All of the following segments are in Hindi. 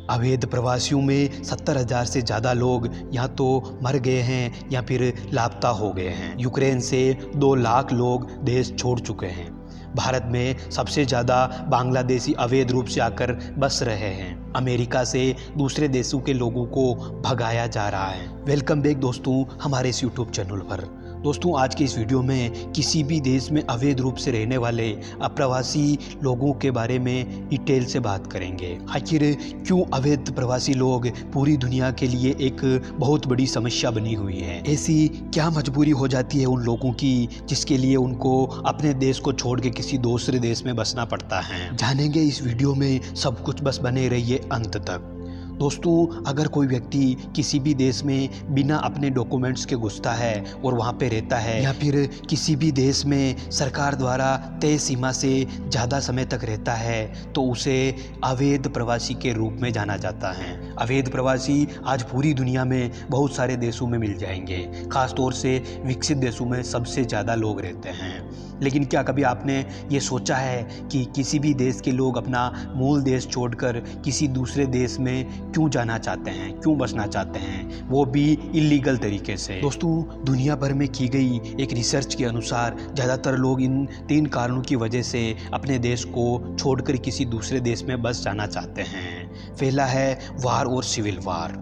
अवैध प्रवासियों में 70,000 से ज़्यादा लोग या तो मर गए हैं या फिर लापता हो गए हैं। यूक्रेन से 2 लाख लोग देश छोड़ चुके हैं। भारत में सबसे ज़्यादा बांग्लादेशी अवैध रूप से आकर बस रहे हैं। अमेरिका से दूसरे देशों के लोगों को भगाया जा रहा है। वेलकम बैक दोस्तों हमारे इस यूट्यूब चैनल पर। दोस्तों आज के इस वीडियो में किसी भी देश में अवैध रूप से रहने वाले अप्रवासी लोगों के बारे में डिटेल से बात करेंगे। आखिर क्यों अवैध प्रवासी लोग पूरी दुनिया के लिए एक बहुत बड़ी समस्या बनी हुई है। ऐसी क्या मजबूरी हो जाती है उन लोगों की जिसके लिए उनको अपने देश को छोड़ के किसी दूसरे देश में बसना पड़ता है। जानेंगे इस वीडियो में सब कुछ, बस बने रहिए अंत तक। दोस्तों अगर कोई व्यक्ति किसी भी देश में बिना अपने डॉक्यूमेंट्स के घुसता है और वहाँ पे रहता है, या फिर किसी भी देश में सरकार द्वारा तय सीमा से ज़्यादा समय तक रहता है, तो उसे अवैध प्रवासी के रूप में जाना जाता है। अवैध प्रवासी आज पूरी दुनिया में बहुत सारे देशों में मिल जाएंगे। खास तौर से विकसित देशों में सबसे ज़्यादा लोग रहते हैं। लेकिन क्या कभी आपने ये सोचा है कि किसी भी देश के लोग अपना मूल देश छोड़कर किसी दूसरे देश में क्यों जाना चाहते हैं, क्यों बसना चाहते हैं, वो भी इलीगल तरीके से। दोस्तों दुनिया भर में की गई एक रिसर्च के अनुसार ज़्यादातर लोग इन 3 कारणों की वजह से अपने देश को छोड़कर किसी दूसरे देश में बस जाना चाहते हैं। पहला है वार और सिविल वार।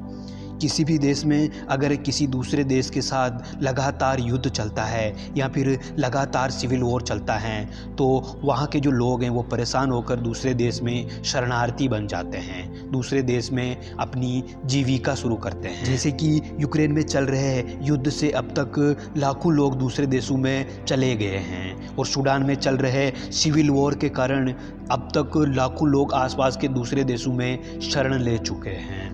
किसी भी देश में अगर किसी दूसरे देश के साथ लगातार युद्ध चलता है या फिर लगातार सिविल वॉर चलता है, तो वहाँ के जो लोग हैं वो परेशान होकर दूसरे देश में शरणार्थी बन जाते हैं, दूसरे देश में अपनी जीविका शुरू करते हैं। जैसे कि यूक्रेन में चल रहे युद्ध से अब तक लाखों लोग दूसरे देशों में चले गए हैं, और सूडान में चल रहे सिविल वॉर के कारण अब तक लाखों लोग आसपास के दूसरे देशों में शरण ले चुके हैं।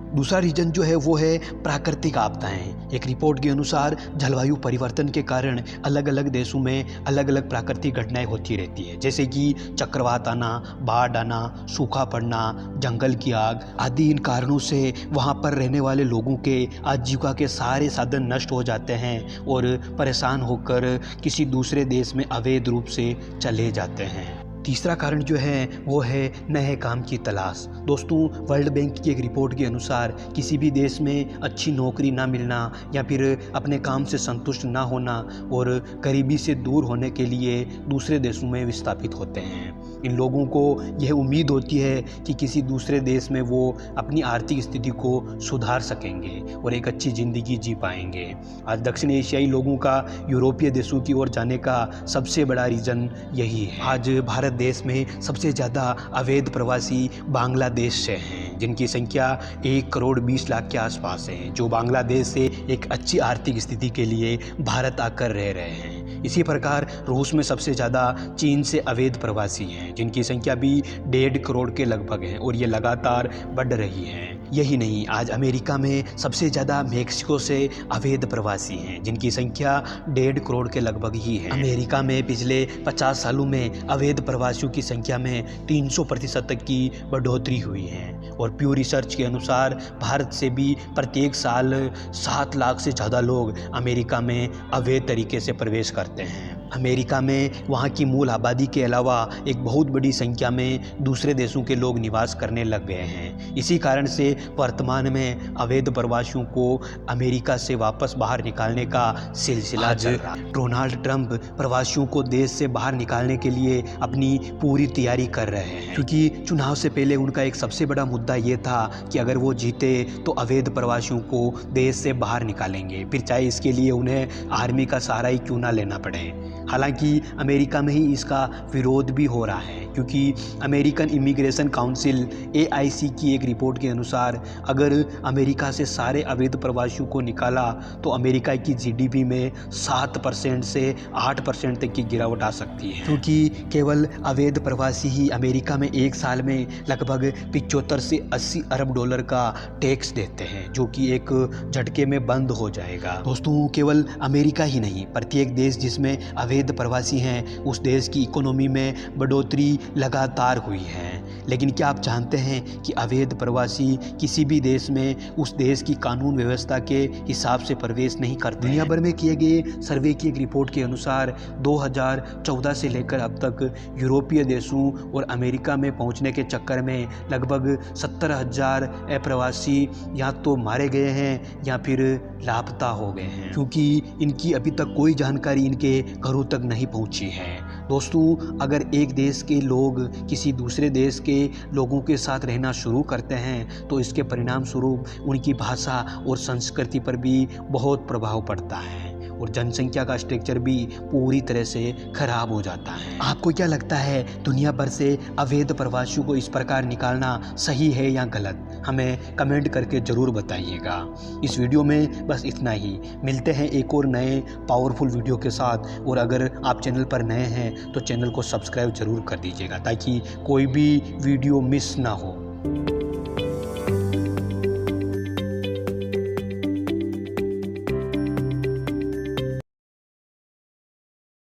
दूसरा रीजन जो है वो है प्राकृतिक आपदाएं। एक रिपोर्ट के अनुसार जलवायु परिवर्तन के कारण अलग अलग देशों में अलग अलग प्राकृतिक घटनाएं होती रहती है, जैसे कि चक्रवात आना, बाढ़ आना, सूखा पड़ना, जंगल की आग आदि। इन कारणों से वहाँ पर रहने वाले लोगों के आजीविका के सारे साधन नष्ट हो जाते हैं और परेशान होकर किसी दूसरे देश में अवैध रूप से चले जाते हैं। तीसरा कारण जो है वो है नए काम की तलाश। दोस्तों वर्ल्ड बैंक की एक रिपोर्ट के अनुसार किसी भी देश में अच्छी नौकरी ना मिलना या फिर अपने काम से संतुष्ट ना होना और गरीबी से दूर होने के लिए दूसरे देशों में विस्थापित होते हैं। इन लोगों को यह उम्मीद होती है कि किसी दूसरे देश में वो अपनी आर्थिक स्थिति को सुधार सकेंगे और एक अच्छी ज़िंदगी जी पाएंगे। आज दक्षिण एशियाई लोगों का यूरोपीय देशों की ओर जाने का सबसे बड़ा रीज़न यही है। आज भारत देश में सबसे ज़्यादा अवैध प्रवासी बांग्लादेश से हैं, जिनकी संख्या 1 करोड़ 20 लाख के आसपास है, जो बांग्लादेश से एक अच्छी आर्थिक स्थिति के लिए भारत आकर रह रहे हैं। इसी प्रकार रूस में सबसे ज़्यादा चीन से अवैध प्रवासी हैं, जिनकी संख्या भी 1.5 करोड़ के लगभग है और ये लगातार बढ़ रही है। यही नहीं, आज अमेरिका में सबसे ज़्यादा मेक्सिको से अवैध प्रवासी हैं, जिनकी संख्या 1.5 करोड़ के लगभग ही है। अमेरिका में पिछले 50 सालों में अवैध प्रवासियों की संख्या में 300% तक की बढ़ोतरी हुई है। और प्यू रिसर्च के अनुसार भारत से भी प्रत्येक साल 7 लाख से ज़्यादा लोग अमेरिका में अवैध तरीके से प्रवेश करते हैं। अमेरिका में वहाँ की मूल आबादी के अलावा एक बहुत बड़ी संख्या में दूसरे देशों के लोग निवास करने लग गए हैं। इसी कारण से वर्तमान में अवैध प्रवासियों को अमेरिका से वापस बाहर निकालने का सिलसिला चल रहा है। डोनाल्ड ट्रंप प्रवासियों को देश से बाहर निकालने के लिए अपनी पूरी तैयारी कर रहे हैं, क्योंकि चुनाव से पहले उनका एक सबसे बड़ा मुद्दा ये था कि अगर वो जीते तो अवैध प्रवासियों को देश से बाहर निकालेंगे, फिर चाहे इसके लिए उन्हें आर्मी का सहारा ही क्यों ना लेना पड़े। हालांकि अमेरिका में ही इसका विरोध भी हो रहा है, क्योंकि अमेरिकन इमिग्रेशन काउंसिल AIC की एक रिपोर्ट के अनुसार अगर अमेरिका से सारे अवैध प्रवासियों को निकाला तो अमेरिका की GDP में 7% से 8% तक की गिरावट आ सकती है, क्योंकि केवल अवैध प्रवासी ही अमेरिका में एक साल में लगभग 75 से 80 अरब डॉलर का टैक्स देते हैं, जो कि एक झटके में बंद हो जाएगा। दोस्तों केवल अमेरिका ही नहीं, प्रत्येक देश जिसमें अवैध प्रवासी हैं उस देश की इकोनॉमी में बढ़ोतरी लगातार हुई है। लेकिन क्या आप जानते हैं कि अवैध प्रवासी किसी भी देश में उस देश की कानून व्यवस्था के हिसाब से प्रवेश नहीं करते। दुनिया भर में किए गए सर्वे की एक रिपोर्ट के अनुसार 2014 से लेकर अब तक यूरोपीय देशों और अमेरिका में पहुंचने के चक्कर में लगभग 70,000 अप्रवासी या तो मारे गए हैं या फिर लापता हो गए हैं, क्योंकि इनकी अभी तक कोई जानकारी इनके घरों तक नहीं पहुंची है। दोस्तों, अगर एक देश के लोग किसी दूसरे देश के लोगों के साथ रहना शुरू करते हैं तो इसके परिणाम स्वरूप उनकी भाषा और संस्कृति पर भी बहुत प्रभाव पड़ता है और जनसंख्या का स्ट्रक्चर भी पूरी तरह से खराब हो जाता है। आपको क्या लगता है, दुनिया भर से अवैध प्रवासियों को इस प्रकार निकालना सही है या गलत? हमें कमेंट करके ज़रूर बताइएगा। इस वीडियो में बस इतना ही। मिलते हैं एक और नए पावरफुल वीडियो के साथ, और अगर आप चैनल पर नए हैं तो चैनल को सब्सक्राइब ज़रूर कर दीजिएगा ताकि कोई भी वीडियो मिस ना हो।